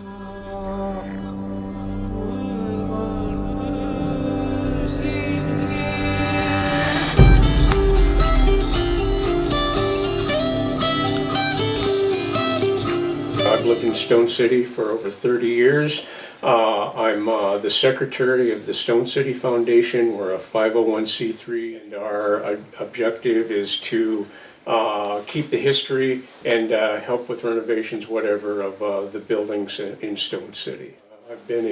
I've lived in Stone City for over 30 years. I'm the secretary of the Stone City Foundation. We're a 501c3, and our objective is to keep the history and help with renovations, whatever, of the buildings in Stone City. I've been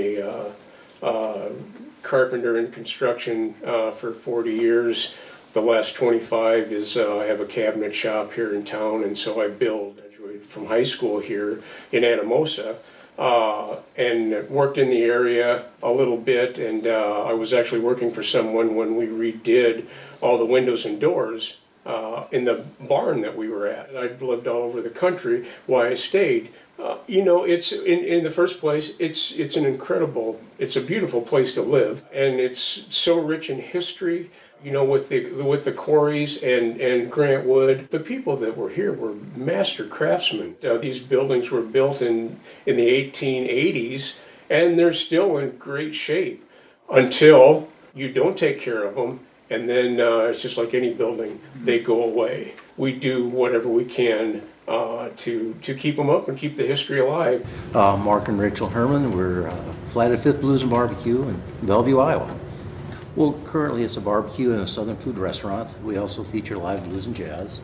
a carpenter in construction for 40 years. The last 25 is I have a cabinet shop here in town, and so I build. From high school here in Anamosa, and worked in the area a little bit, and I was actually working for someone when we redid all the windows and doors in the barn that we were at. And I've lived all over the country. Why I stayed, it's in the first place, it's a beautiful place to live, and it's so rich in history. With the quarries and Grant Wood, the people that were here were master craftsmen. These buildings were built in the 1880s, and they're still in great shape until you don't take care of them, and then it's just like any building, they go away. We do whatever we can to keep them up and keep the history alive. Mark and Rachel Herman, we're Flight of Fifth Blues and Barbecue in Bellevue, Iowa. Well, currently it's a barbecue and a southern food restaurant. We also feature live blues and jazz.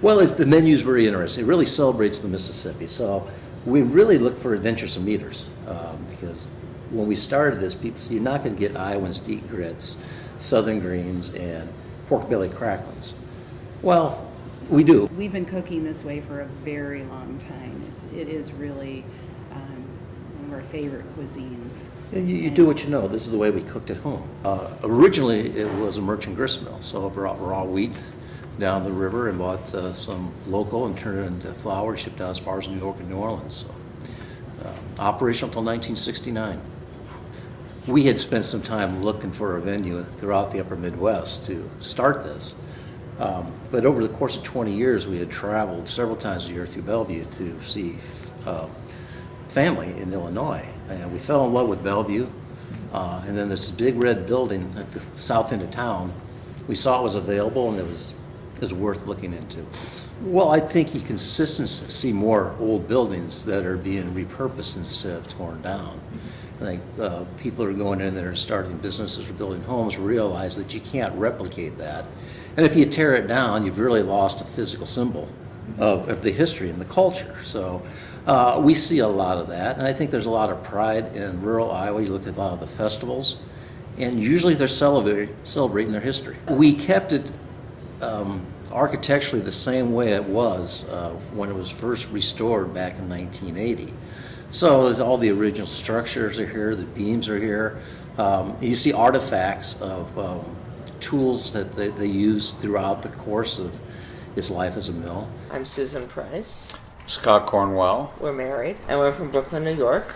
Well, the menu is very interesting. It really celebrates the Mississippi. So we really look for adventuresome eaters because when we started this, people said, you're not going to get Iowans to eat grits, southern greens, and pork belly cracklings. Well, we do. We've been cooking this way for a very long time. It is really one of our favorite cuisines. You do what you know. This is the way we cooked at home. Originally, it was a merchant grist mill, so I brought raw wheat down the river and bought some local and turned it into flour, shipped out as far as New York and New Orleans. So, operational until 1969. We had spent some time looking for a venue throughout the upper Midwest to start this. But over the course of 20 years, we had traveled several times a year through Bellevue to see family in Illinois. And we fell in love with Bellevue. And then there's this big red building at the south end of town. We saw it was available and it was worth looking into. Well, I think you consistently see more old buildings that are being repurposed instead of torn down. I think people are going in there and starting businesses or building homes realize that you can't replicate that. And if you tear it down, you've really lost a physical symbol of the history and the culture. So we see a lot of that. And I think there's a lot of pride in rural Iowa. You look at a lot of the festivals, and usually they're celebrating their history. We kept it architecturally the same way it was when it was first restored back in 1980. So all the original structures are here, the beams are here. You see artifacts of tools that they used throughout the course of its life as a mill. I'm Susan Price. Scott Cornwell. We're married, and we're from Brooklyn, New York.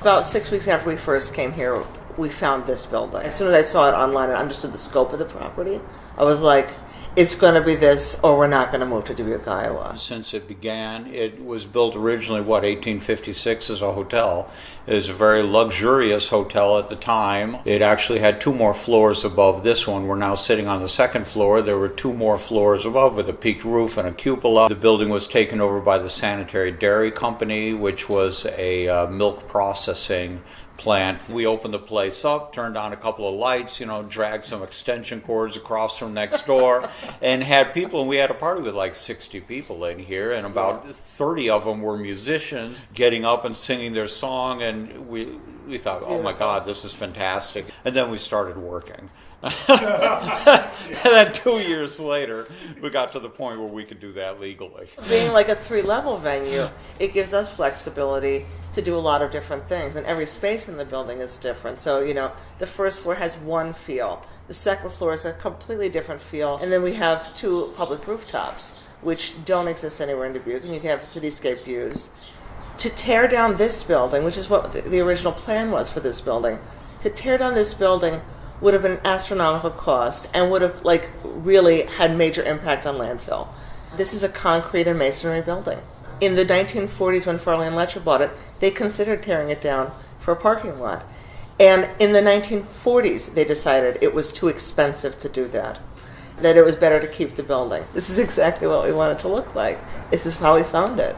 About 6 weeks after we first came here, we found this building. As soon as I saw it online and understood the scope of the property, I was like, it's going to be this, or we're not going to move to Dubuque, Iowa. Since it began, it was built originally, 1856 as a hotel. It was a very luxurious hotel at the time. It actually had 2 more floors above this one. We're now sitting on the 2nd floor. There were 2 more floors above with a peaked roof and a cupola. The building was taken over by the Sanitary Dairy Company, which was a milk processing plant. We opened the place up, turned on a couple of lights, dragged some extension cords across from next door, and had people, and we had a party with like 60 people in here, and about 30 of them were musicians getting up and singing their song, and we thought, oh my God, this is fantastic. And then we started working. And then 2 years later, we got to the point where we could do that legally. Being like a 3-level venue, it gives us flexibility to do a lot of different things, and every space in the building is different. So, the first floor has one feel. The second floor is a completely different feel. And then we have 2 public rooftops, which don't exist anywhere in Dubuque, and you can have cityscape views. To tear down this building, which is what the original plan was for this building, to tear down this building would have been an astronomical cost and would have really had major impact on landfill. This is a concrete and masonry building. In the 1940s, when Farley and Letcher bought it, they considered tearing it down for a parking lot. And in the 1940s, they decided it was too expensive to do that, that it was better to keep the building. This is exactly what we want it to look like. This is how we found it.